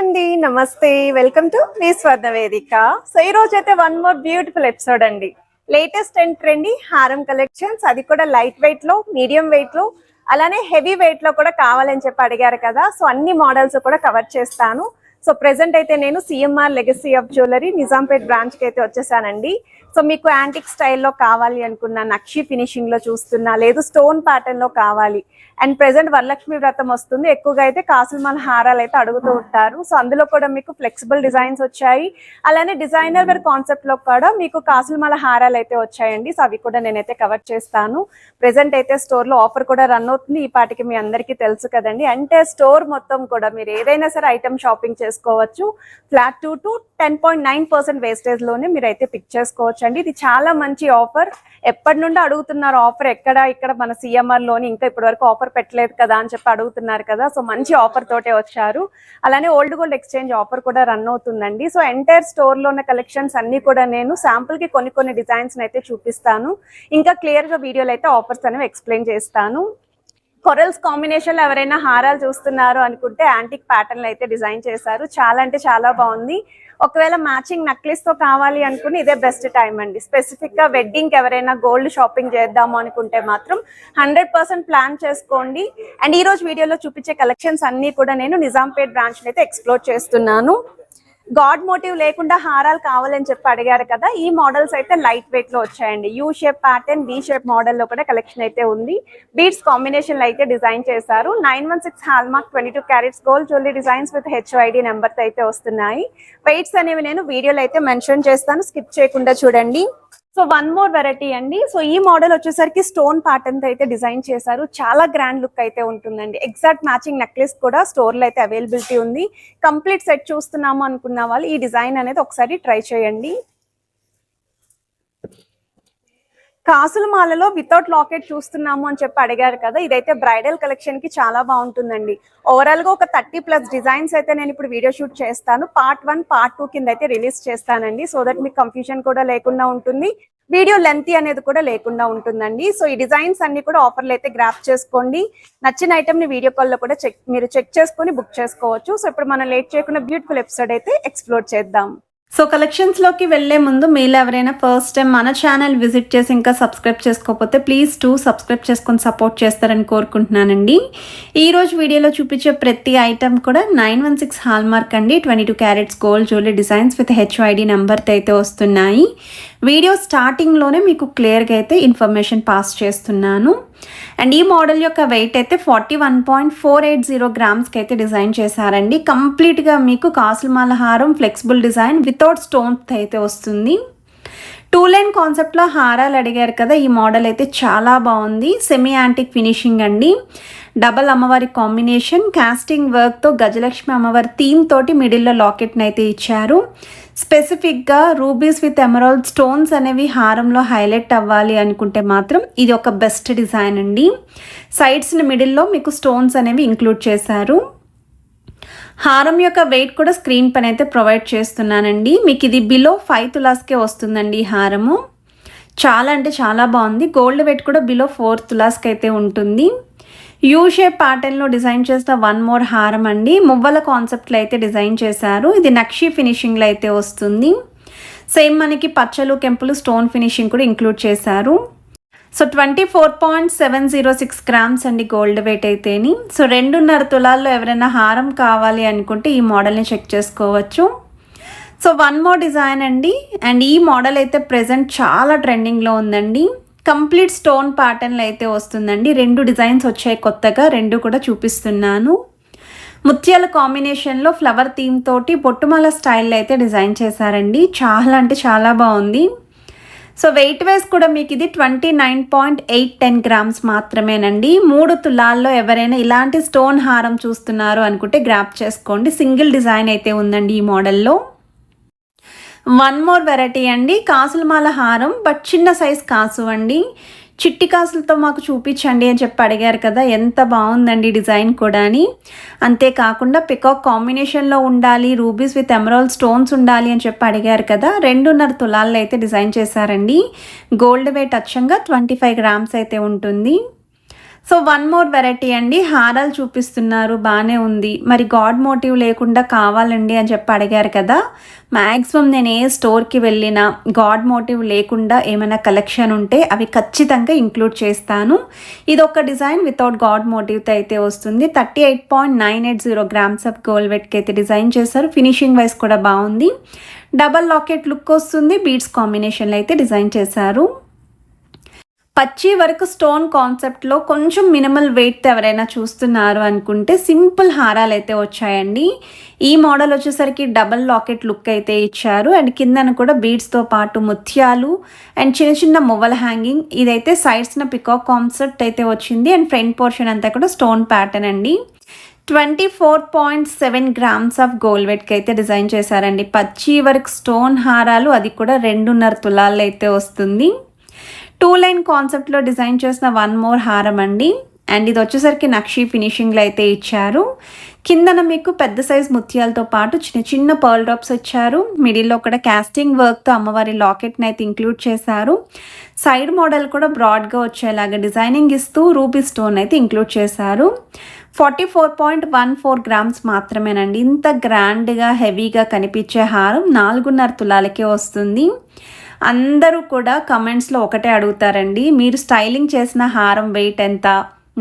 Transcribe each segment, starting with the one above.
అండి, నమస్తే. Welcome to me స్వర్ణ వేదిక. సో ఈ రోజు అయితే వన్ మోర్ బ్యూటిఫుల్ ఎపిసోడ్ అండి. లేటెస్ట్ అండ్ ట్రెండీ హారం కలెక్షన్స్, అది కూడా లైట్ వెయిట్ లో, మీడియం వెయిట్ లో, అలానే హెవీ వెయిట్ లో కూడా కావాలని చెప్పి అడిగారు కదా. సో అన్ని మోడల్స్ కూడా కవర్ చేస్తాను. సో ప్రెసెంట్ అయితే నేను CMR legacy of jewellery Nizampet branch కి అయితే వచ్చేసానండి. సో మీకు యాంటిక్ స్టైల్లో కావాలి అనుకున్నా, నక్షి ఫినిషింగ్ లో చూస్తున్నా, లేదు స్టోన్ ప్యాటర్న్ లో కావాలి, అండ్ ప్రెసెంట్ వరలక్ష్మి వ్రతం వస్తుంది, ఎక్కువగా అయితే కాసులమాల హారాలు అయితే అడుగుతూ ఉంటారు. సో అందులో కూడా మీకు ఫ్లెక్సిబుల్ డిజైన్స్ వచ్చాయి, అలానే డిజైనర్ వేర్ కాన్సెప్ట్ లో కూడా మీకు కాసులమాల హారాలు అయితే వచ్చాయండి. సో అవి కూడా నేనైతే కవర్ చేస్తాను. ప్రెసెంట్ అయితే స్టోర్ లో ఆఫర్ కూడా రన్ అవుతుంది, ఈ పాటికి మీ అందరికీ తెలుసు కదండి. అంటే స్టోర్ మొత్తం కూడా మీరు ఏదైనా సరే ఐటమ్ షాపింగ్ చేసుకోవచ్చు. ఫ్లాట్ 2 to 10.9% వేస్టేజ్ లోనే మీరు అయితే పిక్ చేసుకోవచ్చు అండి. ఇది చాలా మంచి ఆఫర్. ఎప్పటి నుండి అడుగుతున్నారు ఆఫర్ ఇక్కడ మన సిఎంఆర్ లోని ఇంకా ఇప్పటి వరకు ఆఫర్ పెట్టలేదు కదా అని చెప్పి అడుగుతున్నారు కదా. సో మంచి ఆఫర్ తోటే వచ్చారు. అలానే ఓల్డ్ గోల్డ్ ఎక్స్చేంజ్ ఆఫర్ కూడా రన్ అవుతుందండి. సో ఎంటైర్ స్టోర్ లో ఉన్న కలెక్షన్స్ అన్ని కూడా నేను శాంపుల్ కి కొన్ని డిజైన్స్ అయితే చూపిస్తాను. ఇంకా క్లియర్ గా వీడియోలో అయితే ఆఫర్స్ అనేవి ఎక్స్ప్లెయిన్ చేస్తాను. కొరల్స్ కాంబినేషన్ లో ఎవరైనా హారాలు చూస్తున్నారు అనుకుంటే యాంటిక్ ప్యాటర్న్ అయితే డిజైన్ చేశారు. చాలా అంటే చాలా బాగుంది. ఒకవేళ మ్యాచింగ్ నెక్లెస్ తో కావాలి అనుకుని ఇదే బెస్ట్ టైం అండి. స్పెసిఫిక్ గా వెడ్డింగ్ ఎవరైనా గోల్డ్ షాపింగ్ చేద్దాము అనుకుంటే మాత్రం 100% ప్లాన్ చేసుకోండి. అండ్ ఈ రోజు వీడియోలో చూపించే కలెక్షన్స్ అన్ని కూడా నేను నిజాంపేట్ బ్రాంచ్ అయితే ఎక్స్ప్లోర్ చేస్తున్నాను. గాడ్ మోటివ్ లేకుండా హారాలు కావాలని చెప్పి అడిగారు కదా. ఈ మోడల్స్ అయితే లైట్ వెయిట్ లో వచ్చాయండి. U shape pattern, V shape model లో కూడా కలెక్షన్ అయితే ఉంది. బీడ్స్ కాంబినేషన్ లో అయితే డిజైన్ చేశారు. 916 hallmark 22 carats gold jewellery designs with HYD number అయితే వస్తున్నాయి. వెయిట్స్ అనేవి నేను వీడియోలో అయితే మెన్షన్ చేస్తాను, స్కిప్ చేయకుండా చూడండి. సో వన్ మోర్ వెరైటీ అండి. సో ఈ మోడల్ వచ్చేసరికి స్టోన్ ప్యాటర్న్ అయితే డిజైన్ చేశారు. చాలా గ్రాండ్ లుక్ అయితే ఉంటుందండి. ఎగ్జాక్ట్ మ్యాచింగ్ నెక్లెస్ కూడా స్టోర్ లో అయితే అవైలబిలిటీ ఉంది. కంప్లీట్ సెట్ చూస్తున్నాము అనుకున్న వాళ్ళు ఈ డిజైన్ అనేది ఒకసారి ట్రై చేయండి. కాసులమాలలో వితౌట్ లాకెట్ చూస్తున్నాము అని చెప్పి అడిగారు కదా. ఇదైతే బ్రైడల్ కలెక్షన్ కి చాలా బాగుంటుందండి. ఓవరాల్ గా ఒక 30+ డిజైన్స్ అయితే నేను ఇప్పుడు వీడియో షూట్ చేస్తాను. పార్ట్ 1, పార్ట్ 2 కింద అయితే రిలీజ్ చేస్తానండి. సో దట్ మీకు కన్ఫ్యూజన్ కూడా లేకుండా ఉంటుంది, వీడియో లెంత్ అనేది కూడా లేకుండా ఉంటుందండి. సో ఈ డిజైన్స్ అన్ని కూడా ఆఫర్లు అయితే గ్రాప్ చేసుకోండి. నచ్చిన ఐటమ్ ని వీడియో కాల్ లో కూడా మీరు చెక్ చేసుకొని బుక్ చేసుకోవచ్చు. సో ఇప్పుడు మనం లేట్ చేయకుండా బ్యూటిఫుల్ ఎపిసోడ్ అయితే ఎక్స్ప్లోర్ చేద్దాం. సో కలెక్షన్స్ లోకి వెళ్లే ముందు మీరు ఎవరైనా ఫస్ట్ టైం మన ఛానల్ విజిట్ చేసి ఇంకా సబ్స్క్రైబ్ చేసుకోకపోతే ప్లీజ్ సబ్స్క్రైబ్ చేసుకొని సపోర్ట్ చేస్తారని కోరుకుంటున్నానండి. ఈ రోజు వీడియోలో చూపించే ప్రతి ఐటమ్ కూడా 916 హాల్మార్క్ అండి. 22 carats gold jewellery designs with HYD number అయితే వస్తున్నాయి. వీడియో స్టార్టింగ్ లోనే మీకు క్లియర్గా అయితే ఇన్ఫర్మేషన్ పాస్ చేస్తున్నాను. అండ్ ఈ మోడల్ యొక్క వెయిట్ అయితే 41.480 గ్రామ్స్కి అయితే డిజైన్ చేశారండి. కంప్లీట్గా మీకు కాసులమాల హారం ఫ్లెక్సిబుల్ డిజైన్ వితౌట్ స్టోన్స్ అయితే వస్తుంది. 2 లైన్ కాన్సెప్ట్లో హారాలు అడిగారు కదా. ఈ మోడల్ అయితే చాలా బాగుంది. సెమీ యాంటిక్ ఫినిషింగ్ అండి. డబల్ అమ్మవారి కాంబినేషన్, కాస్టింగ్ వర్క్తో గజలక్ష్మి అమ్మవారి థీమ్ తోటి మిడిల్లో లాకెట్ని అయితే ఇచ్చారు. స్పెసిఫిక్గా రూబీస్ విత్ ఎమరాల్డ్ స్టోన్స్ అనేవి హారంలో హైలైట్ అవ్వాలి అనుకుంటే మాత్రం ఇది ఒక బెస్ట్ డిజైన్ అండి. సైడ్స్ని మిడిల్లో మీకు స్టోన్స్ అనేవి ఇంక్లూడ్ చేశారు. హారం యొక్క వెయిట్ కూడా స్క్రీన్ పైన అయితే ప్రొవైడ్ చేస్తున్నానండి. మీకు ఇది బిలో 5 తులాస్కే వస్తుందండి ఈ హారము. చాలా అంటే చాలా బాగుంది. గోల్డ్ వెయిట్ కూడా బిలో 4 తులాస్కి అయితే ఉంటుంది. యూ షేప్ ప్యాటర్న్లో డిజైన్ చేసిన వన్ మోర్ హారం అండి. మువ్వల కాన్సెప్ట్లో అయితే డిజైన్ చేశారు. ఇది నక్షి ఫినిషింగ్లో అయితే వస్తుంది. సేమ్ మనకి పచ్చలు, కెంపులు, స్టోన్ ఫినిషింగ్ కూడా ఇంక్లూడ్ చేశారు. సో 24.706 గ్రామ్స్ అండి గోల్డ్ వెయిట్ అయితేని. సో 2.5 తులాల్లో ఎవరైనా హారం కావాలి అనుకుంటే ఈ మోడల్ని చెక్ చేసుకోవచ్చు. సో వన్ మోర్ డిజైన్ అండి. అండ్ ఈ మోడల్ అయితే ప్రెజెంట్ చాలా ట్రెండింగ్లో ఉందండి. కంప్లీట్ స్టోన్ ప్యాటర్న్లో అయితే వస్తుందండి. 2 డిజైన్స్ వచ్చాయి కొత్తగా, 2 కూడా చూపిస్తున్నాను. ముత్యాల కాంబినేషన్లో ఫ్లవర్ థీమ్ తోటి బొట్టుమాల స్టైల్లో అయితే డిజైన్ చేశారండి. చాలా అంటే చాలా బాగుంది. సో వెయిట్ వైజ్ కూడా మీకు ఇది 29.810 గ్రామ్స్ మాత్రమేనండి. 3 తులాల్లో ఎవరైనా ఇలాంటి స్టోన్ హారం చూస్తున్నారు అనుకుంటే గ్రాప్ చేసుకోండి. సింగిల్ డిజైన్ అయితే ఉందండి ఈ మోడల్లో. వన్ మోర్ వెరైటీ అండి. కాసులమాల హారం బట్ చిన్న సైజ్ కాసు అండి. చిట్టి కాసులతో మాకు చూపించండి అని చెప్పి అడిగారు కదా. ఎంత బాగుందండి డిజైన్ కూడా అని. అంతేకాకుండా పికాక్ కాంబినేషన్లో ఉండాలి, రూబీస్ విత్ ఎమరాల్డ్ స్టోన్స్ ఉండాలి అని చెప్పి అడిగారు కదా. 2.5 తులాల్లో అయితే డిజైన్ చేశారండి. గోల్డ్ వెయిట్ అచ్చంగా 25 గ్రామ్స్ అయితే ఉంటుంది. సో వన్ మోర్ వెరైటీ అండి, హారాలు చూపిస్తున్నారు, బాగానే ఉంది, మరి గాడ్ మోటివ్ లేకుండా కావాలండి అని చెప్పి అడిగారు కదా. మ్యాక్సిమం నేను ఏ స్టోర్కి వెళ్ళినా గాడ్ మోటివ్ లేకుండా ఏమైనా కలెక్షన్ ఉంటే అవి ఖచ్చితంగా ఇంక్లూడ్ చేస్తాను. ఇది ఒక డిజైన్ వితౌట్ గాడ్ మోటివ్తో అయితే వస్తుంది. 38.980 గ్రామ్స్ ఆఫ్ గోల్డ్ వెట్కి అయితే డిజైన్ చేశారు. ఫినిషింగ్ వైజ్ కూడా బాగుంది. డబల్ లాకెట్ లుక్ వస్తుంది. బీడ్స్ కాంబినేషన్లో అయితే డిజైన్ చేశారు. పచ్చి వరకు స్టోన్ కాన్సెప్ట్లో కొంచెం మినిమల్ వెయిట్ ఎవరైనా చూస్తున్నారు అనుకుంటే సింపుల్ హారాలు అయితే వచ్చాయండి. ఈ మోడల్ వచ్చేసరికి డబల్ లాకెట్ లుక్ అయితే ఇచ్చారు. అండ్ కిందన కూడా బీడ్స్తో పాటు ముత్యాలు అండ్ చిన్న చిన్న మువ్వల హ్యాంగింగ్. ఇదైతే సైడ్స్న పికాక్ కాన్సెప్ట్ అయితే వచ్చింది. అండ్ ఫ్రంట్ పోర్షన్ అంతా కూడా స్టోన్ ప్యాటర్న్ అండి. 24.7 గ్రామ్స్ ఆఫ్ గోల్డ్ వెట్కి అయితే డిజైన్ చేశారండి. పచ్చి వరకు స్టోన్ హారాలు, అది కూడా 2.5 తులాలు అయితే వస్తుంది. 2 లైన్ కాన్సెప్ట్లో డిజైన్ చేసిన వన్ మోర్ హారం అండి. అండ్ ఇది వచ్చేసరికి నక్షి ఫినిషింగ్లో అయితే ఇచ్చారు. కిందన మీకు పెద్ద సైజ్ ముత్యాలతో పాటు చిన్న చిన్న పర్ల్ డ్రాప్స్ ఇచ్చారు. మిడిల్లో కూడా కాస్టింగ్ వర్క్తో అమ్మవారి లాకెట్ని అయితే ఇంక్లూడ్ చేశారు. సైడ్ మోడల్ కూడా బ్రాడ్గా వచ్చేలాగా డిజైనింగ్ ఇస్తూ రూబీ స్టోన్ అయితే ఇంక్లూడ్ చేశారు. 44.14 గ్రామ్స్ మాత్రమేనండి. ఇంత గ్రాండ్గా హెవీగా కనిపించే హారం 4.5 తులాలకే వస్తుంది. అందరూ కూడా కమెంట్స్లో ఒకటే అడుగుతారండి, మీరు స్టైలింగ్ చేసిన హారం వెయిట్ ఎంత,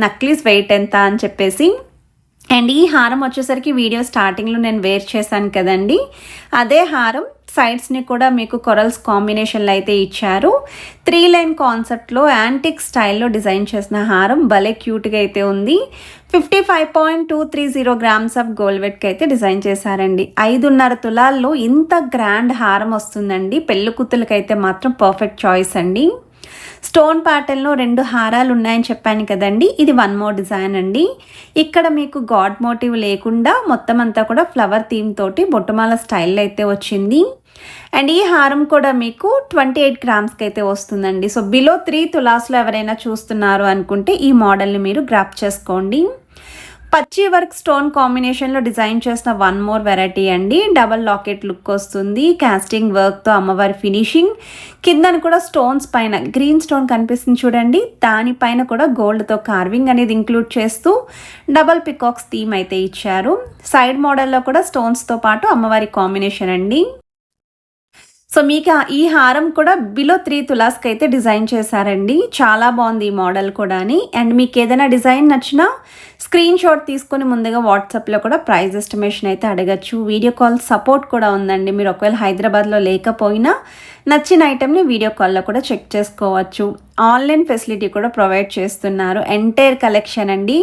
నక్లీస్ వెయిట్ ఎంత అని చెప్పేసి. అండ్ ఈ హారం వచ్చేసరికి వీడియో స్టార్టింగ్లో నేను వేర్ చేశాను కదండి, అదే హారం సైడ్స్ని కూడా మీకు కొరల్స్ కాంబినేషన్లో అయితే ఇచ్చారు. 3 లైన్ కాన్సెప్ట్లో యాంటిక్ స్టైల్లో డిజైన్ చేసిన హారం భలే క్యూట్గా అయితే ఉంది. 55.230 గ్రామ్స్ ఆఫ్ గోల్డ్ వెట్కి అయితే డిజైన్ చేశారండి. 5.5 తులాల్లో ఇంత గ్రాండ్ హారం వస్తుందండి. పెళ్ళి కూతులకైతే మాత్రం పర్ఫెక్ట్ చాయిస్ అండి. స్టోన్ ప్యాటర్న్లో 2 హారాలు ఉన్నాయని చెప్పాను కదండి, ఇది వన్ మోర్ డిజైన్ అండి. ఇక్కడ మీకు గాడ్ మోటివ్ లేకుండా మొత్తం అంతా కూడా ఫ్లవర్ థీమ్ తోటి బొట్టుమాల స్టైల్లో అయితే వచ్చింది. అండ్ ఈ హారం కూడా మీకు 28 గ్రామ్స్కి అయితే వస్తుందండి. సో బిలో 3 తులాస్లో ఎవరైనా చూస్తున్నారు అనుకుంటే ఈ మోడల్ని మీరు గ్రాప్ చేసుకోండి. పచ్చి వర్క్ స్టోన్ కాంబినేషన్లో డిజైన్ చేసిన వన్ మోర్ వెరైటీ అండి. డబల్ లాకెట్ లుక్ వస్తుంది. కాస్టింగ్ వర్క్తో అమ్మవారి ఫినిషింగ్. కిందన కూడా స్టోన్స్ పైన గ్రీన్ స్టోన్ కనిపిస్తుంది చూడండి, దానిపైన కూడా గోల్డ్తో కార్వింగ్ అనేది ఇంక్లూడ్ చేస్తూ డబల్ పికాక్స్ థీమ్ అయితే ఇచ్చారు. సైడ్ మోడల్లో కూడా స్టోన్స్తో పాటు అమ్మవారి కాంబినేషన్ అండి. సో మీకు ఈ హారం కూడా బిలో 3 తులాస్కి అయితే డిజైన్ చేశారండి. చాలా బాగుంది ఈ మోడల్ కూడా. అండ్ మీకు ఏదైనా డిజైన్ నచ్చినా స్క్రీన్ షాట్ తీసుకొని ముందుగా వాట్సాప్లో కూడా ప్రైస్ ఎస్టిమేషన్ అయితే అడగచ్చు. వీడియో కాల్ సపోర్ట్ కూడా ఉందండి. మీరు ఒకవేళ హైదరాబాద్లో లేకపోయినా నచ్చిన ఐటెంని వీడియో కాల్లో కూడా చెక్ చేసుకోవచ్చు. ఆన్లైన్ ఫెసిలిటీ కూడా ప్రొవైడ్ చేస్తున్నారు. ఎంటైర్ కలెక్షన్ అండి,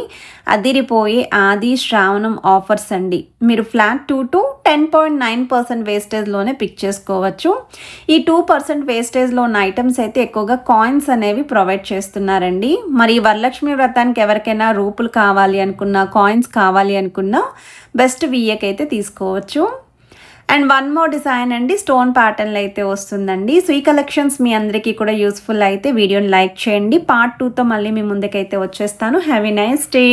అదిరిపోయే ఆది శ్రావణం ఆఫర్స్ అండి. మీరు ఫ్లాట్ 2 to 10.9% వేస్టేజ్లోనే పిక్ చేసుకోవచ్చు. ఈ 2% వేస్టేజ్లో ఉన్న ఐటమ్స్ అయితే ఎక్కువగా కాయిన్స్ అనేవి ప్రొవైడ్ చేస్తున్నారండి. మరి వరలక్ష్మి వ్రతానికి ఎవరికైనా రూపులు కావాలి అనుకున్నా, కాయిన్స్ కావాలి అనుకున్నా బెస్ట్ వీఏకి అయితే తీసుకోవచ్చు. అండ్ వన్ మోర్ డిజైన్ అండి, స్టోన్ ప్యాటర్న్లో అయితే వస్తుందండి. సో ఈ కలెక్షన్స్ మీ అందరికీ కూడా యూస్ఫుల్ అయితే వీడియోని లైక్ చేయండి. పార్ట్ 2తో మళ్ళీ మీ ముందుకైతే వచ్చేస్తాను. Have a nice day.